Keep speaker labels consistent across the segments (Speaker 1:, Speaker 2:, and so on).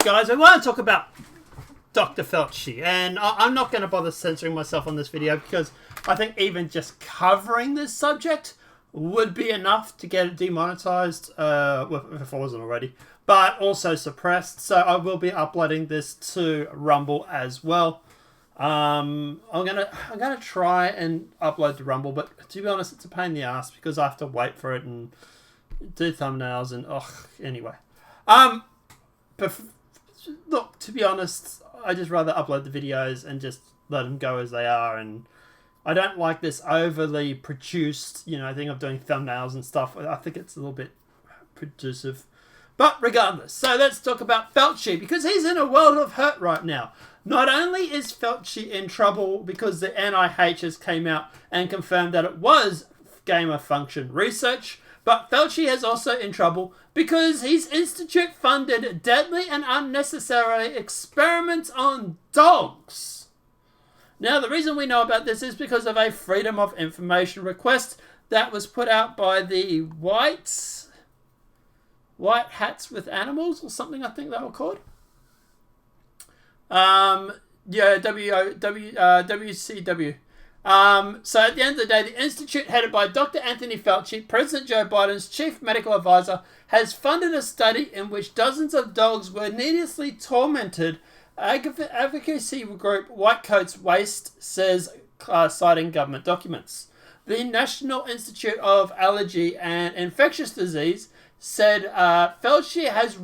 Speaker 1: guys, I want to talk about Dr. Fauci, and I'm not going to bother censoring myself on this video because I think even just covering this subject would be enough to get it demonetized, if it wasn't already, but also suppressed. So I will be uploading this to Rumble as well. I'm gonna try and upload to Rumble, but to be honest, it's a pain in the ass because I have to wait for it and do thumbnails and anyway. But look, to be honest, I just rather upload the videos and just let them go as they are, and I don't like this overly produced, thing of doing thumbnails and stuff. I think it's a little bit producive. But regardless, so let's talk about Fauci, because he's in a world of hurt right now. Not only is Fauci in trouble because the NIH has came out and confirmed that it was gain-of-function research, but Fauci is also in trouble because his institute funded deadly and unnecessary experiments on dogs. Now, the reason we know about this is because of a Freedom of Information request that was put out by the White Hats with Animals, or something I think they were called. WCW. So at the end of the day, the institute headed by Dr. Anthony Fauci, President Joe Biden's chief medical advisor, has funded a study in which dozens of dogs were needlessly tormented. Advocacy group White Coats Waste says, citing government documents. The National Institute of Allergy and Infectious Disease said Fauci has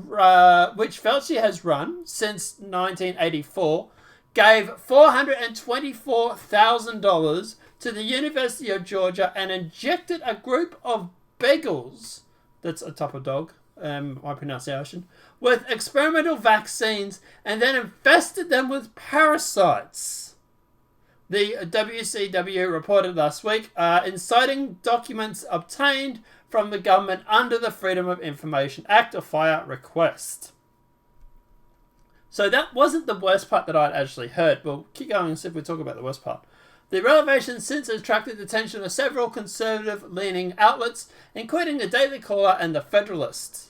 Speaker 1: run since 1984, gave $424,000 to the University of Georgia and injected a group of beagles, that's a type of dog, my pronunciation, with experimental vaccines and then infested them with parasites. The WCW reported last week, inciting documents obtained from the government under the Freedom of Information Act, or FIRE request. So that wasn't the worst part that I'd actually heard. We'll keep going and see if we talk about the worst part. The revelation since has attracted the attention of several conservative-leaning outlets, including the Daily Caller and the Federalist.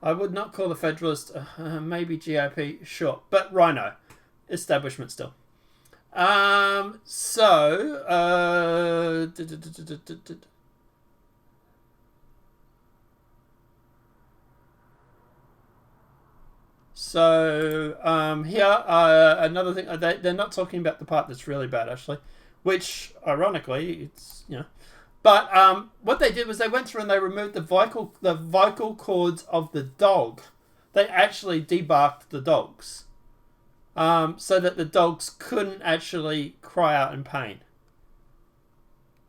Speaker 1: I would not call the Federalist, maybe GOP, sure, but Rhino, establishment still. So, here, another thing, they're not talking about the part that's really bad, actually, which, ironically, it's, but, what they did was they went through and they removed the vocal cords of the dog. They actually debarked the dogs, so that the dogs couldn't actually cry out in pain.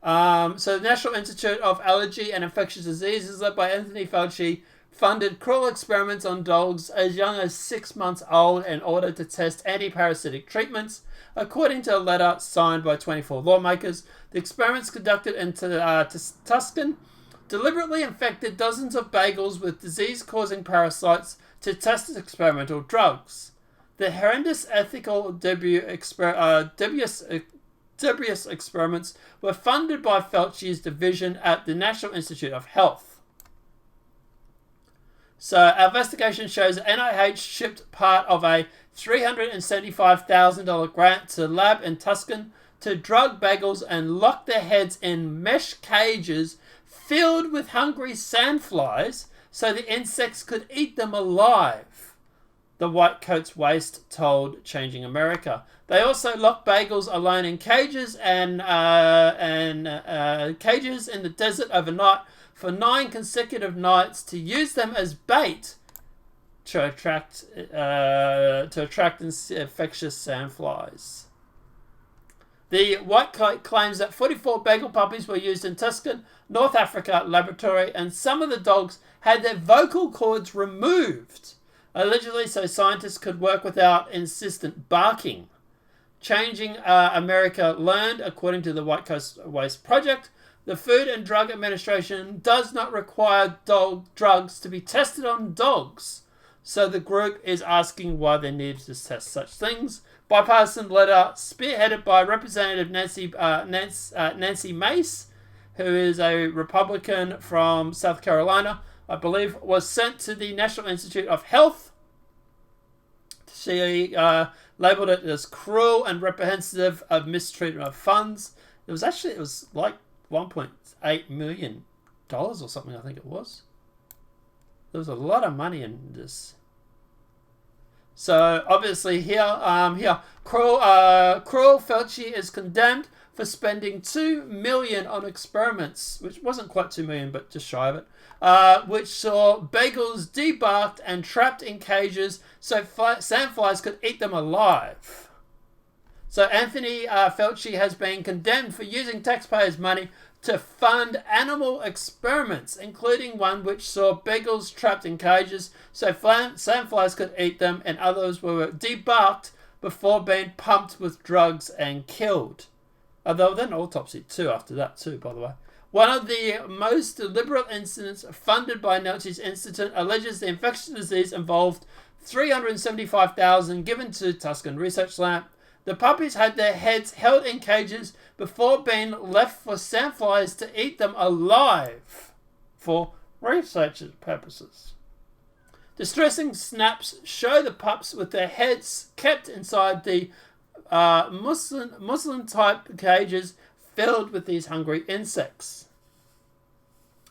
Speaker 1: So the National Institute of Allergy and Infectious Diseases, led by Anthony Fauci, funded cruel experiments on dogs as young as 6 months old in order to test anti-parasitic treatments. According to a letter signed by 24 lawmakers, the experiments conducted in Tuscan deliberately infected dozens of beagles with disease-causing parasites to test as experimental drugs. The horrendous ethical dubious experiments were funded by Fauci's division at the National Institute of Health. So, our investigation shows that NIH shipped part of a $375,000 grant to a lab in Tuscan to drug beagles and lock their heads in mesh cages filled with hungry sandflies so the insects could eat them alive, the White Coats Waste told Changing America. They also locked bagels alone in cages and cages in the desert overnight for 9 consecutive nights to use them as bait to attract infectious sandflies. The White Coat claims that 44 bagel puppies were used in Tuscan, North Africa laboratory, and some of the dogs had their vocal cords removed, allegedly so scientists could work without insistent barking. Changing America learned, according to the White Coast Waste Project, the Food and Drug Administration does not require dog drugs to be tested on dogs. So the group is asking why they need to test such things. Bipartisan letter spearheaded by Representative Nancy Mace, who is a Republican from South Carolina, I believe, was sent to the National Institute of Health She labelled it as cruel and reprehensive of mistreatment of funds. It was like $1.8 million or something, I think it was. There was a lot of money in this. So obviously here, cruel Fauci is condemned for spending $2 million on experiments, which wasn't quite $2 million, but just shy of it, which saw bagels debarked and trapped in cages so sandflies could eat them alive. So Anthony Fauci has been condemned for using taxpayers' money to fund animal experiments, including one which saw bagels trapped in cages so sandflies could eat them, and others were debarked before being pumped with drugs and killed. Although then autopsied too after that too, by the way. One of the most deliberate incidents funded by Fauci's Institute alleges the infectious disease involved $375,000 given to Tuscan Research Lab. The puppies had their heads held in cages before being left for sandflies to eat them alive for research purposes. Distressing snaps show the pups with their heads kept inside the muslin-type cages filled with these hungry insects.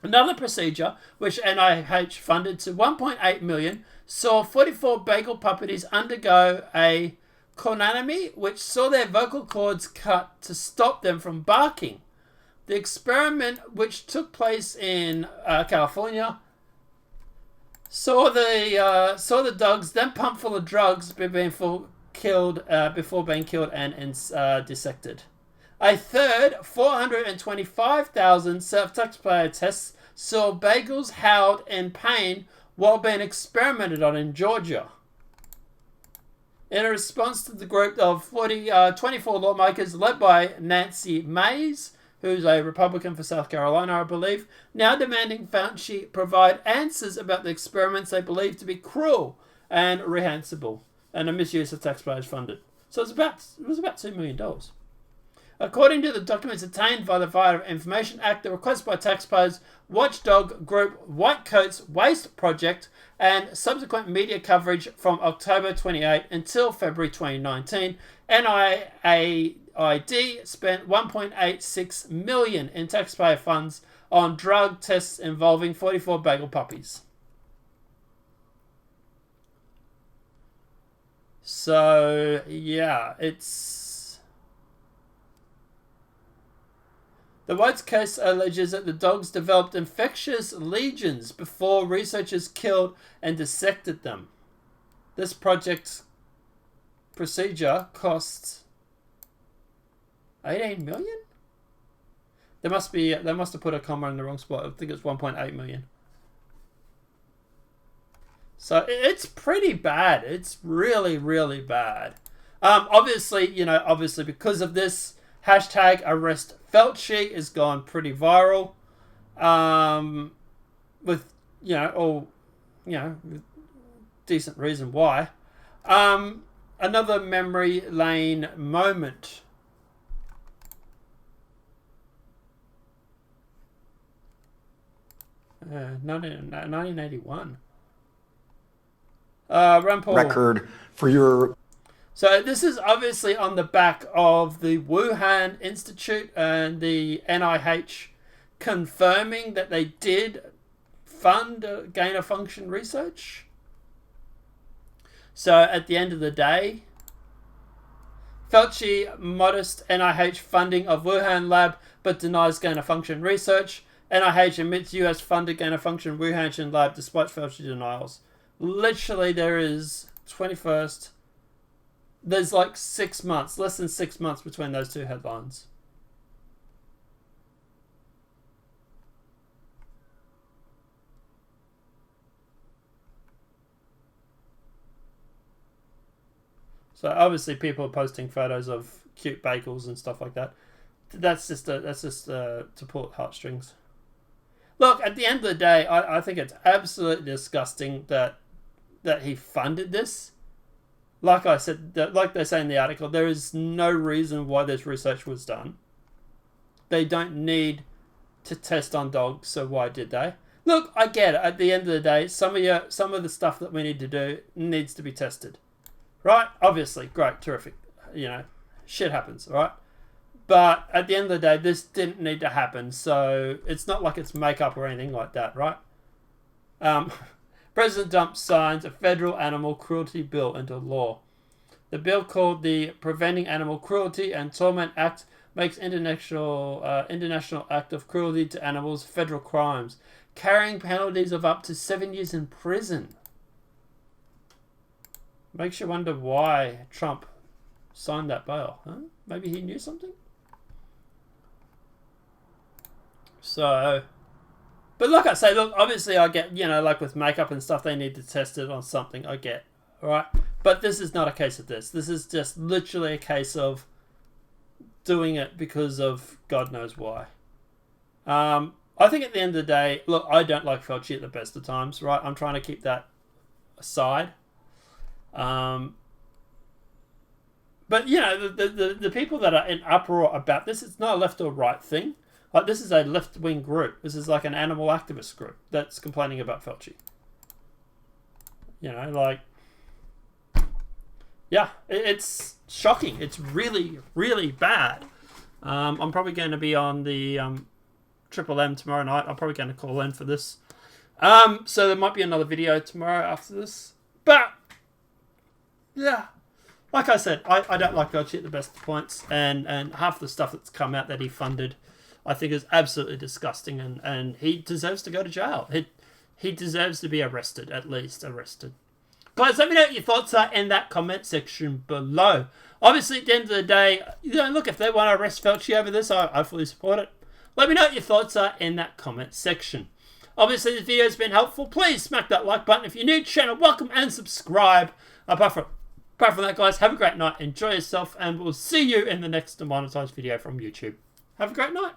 Speaker 1: Another procedure, which NIH funded to $1.8 million, saw 44 bagel puppies undergo a cornotomy, which saw their vocal cords cut to stop them from barking. The experiment, which took place in California, saw the dogs then pumped full of drugs before being killed and dissected. A third 425,000 self-taxpayer tests saw bagels howled in pain while being experimented on in Georgia. In a response to the group of 24 lawmakers led by Nancy Mace, who's a Republican for South Carolina, I believe, now demanding Fauci provide answers about the experiments they believe to be cruel and reprehensible and a misuse of taxpayers' funded. So it was about $2 million. According to the documents obtained by the Freedom of Information Act, the request by taxpayers, watchdog group White Coats Waste Project, and subsequent media coverage from October 28 until February 2019, NIAID spent $1.86 million in taxpayer funds on drug tests involving 44 bagel puppies. So, yeah, it's... The White's case alleges that the dogs developed infectious lesions before researchers killed and dissected them. This project procedure costs $18 million? They must have put a comma in the wrong spot. I think it's $1.8 million. So it's pretty bad. It's really, really bad. Obviously because of this, hashtag arrest Fauci has gone pretty viral. With decent reason why. Another memory lane moment. Uh, 1981. Ron Paul.
Speaker 2: Record for your...
Speaker 1: So this is obviously on the back of the Wuhan Institute and the NIH confirming that they did fund gain-of-function research. So at the end of the day, Fauci modest NIH funding of Wuhan lab but denies gain-of-function research. NIH admits US funded gain-of-function Wuhan lab despite Fauci denials. Literally there is 21st... There's like 6 months, less than 6 months between those two headlines. So obviously people are posting photos of cute bagels and stuff like that. That's just to pull at heartstrings. Look, at the end of the day, I think it's absolutely disgusting that he funded this. Like I said, like they say in the article, there is no reason why this research was done. They don't need to test on dogs, so why did they? Look, I get it. At the end of the day, some of the stuff that we need to do needs to be tested, right? Obviously, great, terrific. Shit happens, right? But at the end of the day, this didn't need to happen, so it's not like it's makeup or anything like that, right? President Trump signs a federal animal cruelty bill into law. The bill, called the Preventing Animal Cruelty and Torment Act, makes international act of cruelty to animals federal crimes, carrying penalties of up to 7 years in prison. Makes you wonder why Trump signed that bill. Huh? Maybe he knew something? So, but like I say, look, obviously I get, like with makeup and stuff, they need to test it on something. I get, right? But this is not a case of this. This is just literally a case of doing it because of God knows why. I think at the end of the day, look, I don't like Fauci at the best of times, right? I'm trying to keep that aside. But the people that are in uproar about this, it's not a left or right thing. Like, this is a left-wing group. This is like an animal activist group that's complaining about Fauci. It's shocking. It's really, really bad. I'm probably going to be on the Triple M tomorrow night. I'm probably going to call in for this. So there might be another video tomorrow after this. But, yeah. Like I said, I don't like Fauci at the best of points. And half the stuff that's come out that he funded, I think, is absolutely disgusting. And he deserves to go to jail. He deserves to be arrested, at least arrested. Guys, let me know what your thoughts are in that comment section below. Obviously, at the end of the day, look, if they want to arrest Fauci over this, I fully support it. Let me know what your thoughts are in that comment section. Obviously, this video has been helpful. Please smack that like button. If you're new to the channel, welcome and subscribe. Apart from that, guys, have a great night. Enjoy yourself, and we'll see you in the next demonetized video from YouTube. Have a great night.